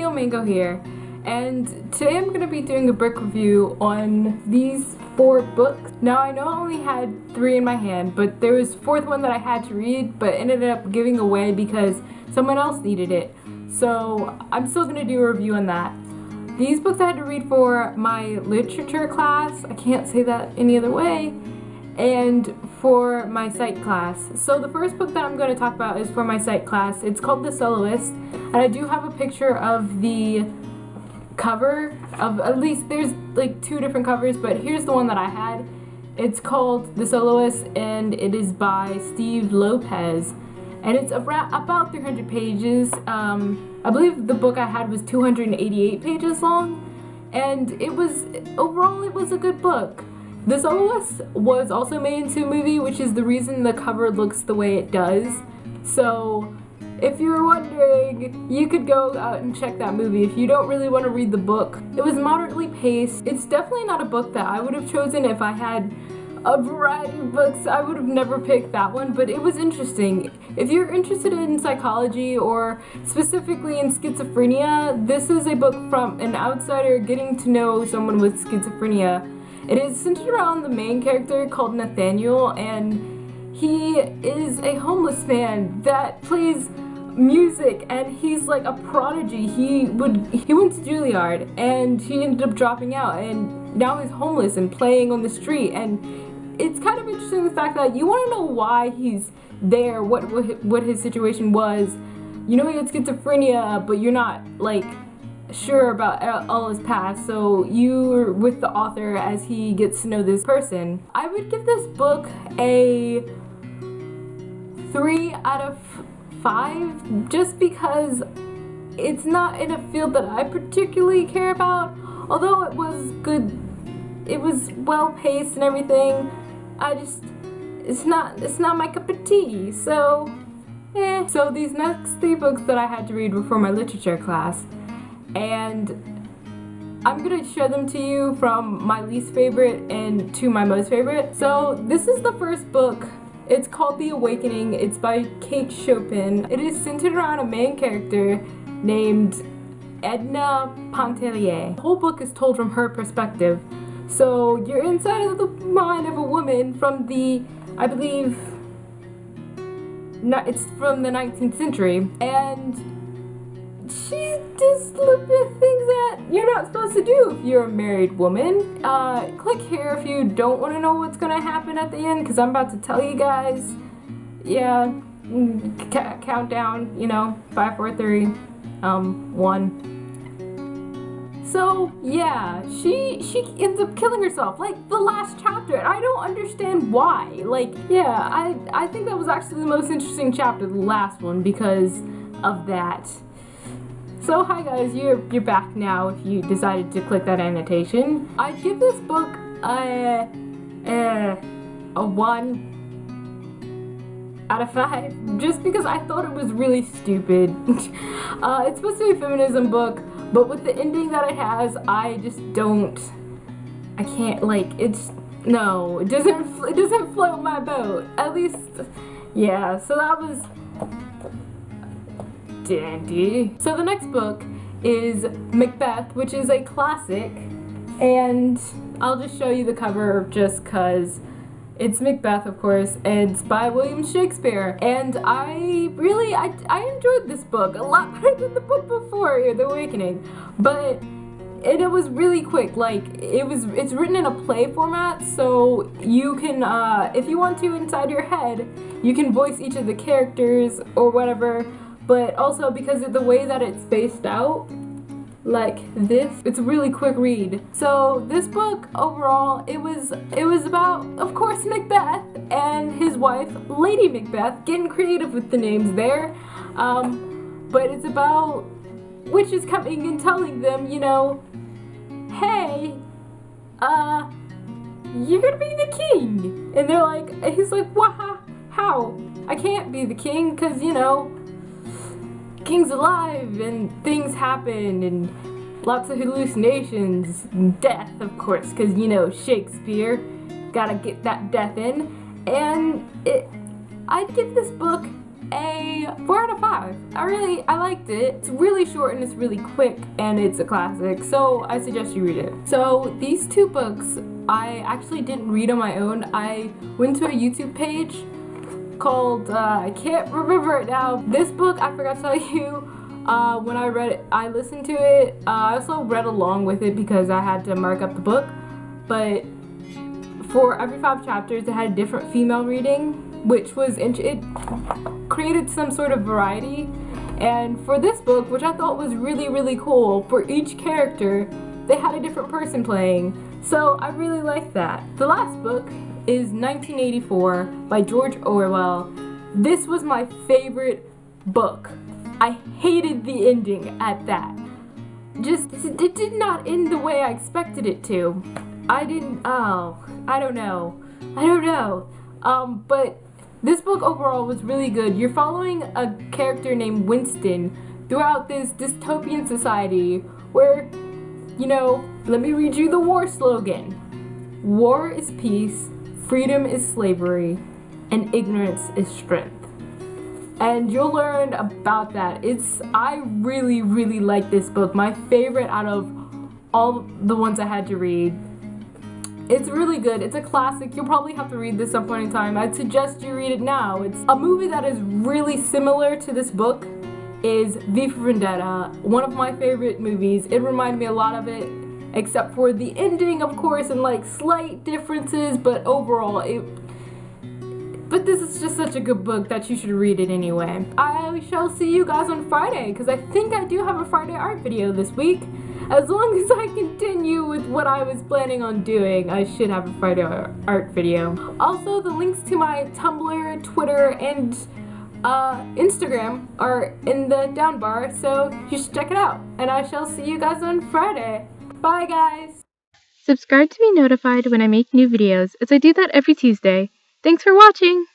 TheOHMANGO here, and today I'm going to be doing a book review on these 4 books. Now I know I only had 3 in my hand, but there was a 4th one that I had to read but ended up giving away because someone else needed it. So I'm still going to do a review on that. These books I had to read for my literature class, I can't say that any other way, and for my psych class. So the first book that I'm going to talk about is for my psych class. It's called The Soloist, and I do have a picture of the cover of, at least there's like 2 different covers, but here's the one that I had. It's called The Soloist and it is by Steve Lopez, and it's about 300 pages. I believe the book I had was 288 pages long, and overall it was a good book. The Soloist was also made into a movie, which is the reason the cover looks the way it does. So if you're wondering, you could go out and check that movie if you don't really want to read the book. It was moderately paced. It's definitely not a book that I would have chosen if I had a variety of books. I would have never picked that one, but it was interesting. If you're interested in psychology or specifically in schizophrenia, this is a book from an outsider getting to know someone with schizophrenia. It is centered around the main character called Nathaniel, and he is a homeless man that plays music, and he's like a prodigy. He went to Juilliard and he ended up dropping out, and now he's homeless and playing on the street. And it's kind of interesting, the fact that you want to know why he's there, what his situation was. You know he had schizophrenia, but you're not like sure about all his past, so you're with the author as he gets to know this person. I would give this book a 3 out of 5, just because it's not in a field that I particularly care about. Although it was good, it was well paced and everything, it's not my cup of tea, so So these next 3 books that I had to read were for my literature class, and I'm gonna show them to you from my least favorite and to my most favorite. So this is the first book. It's called The Awakening. It's by Chopin. It is centered around a main character named Edna Pontellier. The whole book is told from her perspective. So you're inside of the mind of a woman from the, I believe, it's from the 19th century, and she does a little bit of things that you're not supposed to do if you're a married woman. Click here if you don't want to know what's going to happen at the end, because I'm about to tell you guys. Yeah, countdown, you know, 5, 4, 3, 1. So yeah, she ends up killing herself, like the last chapter, and I don't understand why. Like, yeah, I think that was actually the most interesting chapter, the last one, because of that. So hi guys, you're back now if you decided to click that annotation. I'd give this book a 1 out of 5, just because I thought it was really stupid. It's supposed to be a feminism book, but with the ending that it has, I can't, like, no, it doesn't float my boat. At least, yeah, so that was dandy. So the next book is Macbeth, which is a classic, and I'll just show you the cover just cause it's Macbeth, of course, and it's by William Shakespeare. And I enjoyed this book a lot better than the book before, The Awakening. But it was really quick. Like, it's written in a play format, so you can, if you want to inside your head, you can voice each of the characters or whatever. But also, because of the way that it's spaced out, like this, it's a really quick read. So this book overall, it was about, of course, Macbeth and his wife, Lady Macbeth, getting creative with the names there. But it's about witches coming and telling them, you know, hey, you're gonna be the king. And they're like, he's like, what? How? I can't be the king, because, you know, king's alive and things happen and lots of hallucinations and death, of course, because, you know, Shakespeare, gotta get that death in. And I'd give this book a 4 out of 5. I liked it. It's really short and it's really quick and it's a classic, so I suggest you read it. So these two books I actually didn't read on my own. I went to a YouTube page called, I can't remember it now. This book, I forgot to tell you, when I read it, I listened to it. I also read along with it because I had to mark up the book, but for every 5 chapters it had a different female reading, which was, it created some sort of variety. And for this book, which I thought was really cool, for each character they had a different person playing, so I really liked that. The last book is 1984 by George Orwell. This was my favorite book. I hated the ending at that. It did not end the way I expected it to. I don't know. But this book overall was really good. You're following a character named Winston throughout this dystopian society where, you know, let me read you the war slogan. War is peace, freedom is slavery, and ignorance is strength. And you'll learn about that. I really like this book. My favorite out of all the ones I had to read. It's really good. It's a classic. You'll probably have to read this some point in time. I'd suggest you read it now. It's a movie that is really similar to this book is V for Vendetta. One of my favorite movies. It reminded me a lot of it, except for the ending, of course, and like slight differences, but overall but this is just such a good book that you should read it anyway. I shall see you guys on Friday, because I think I do have a Friday art video this week. As long as I continue with what I was planning on doing, I should have a Friday art video. Also, the links to my Tumblr, Twitter, and Instagram are in the down bar, so you should check it out. And I shall see you guys on Friday. Bye, guys! Subscribe to be notified when I make new videos, as I do that every Tuesday. Thanks for watching!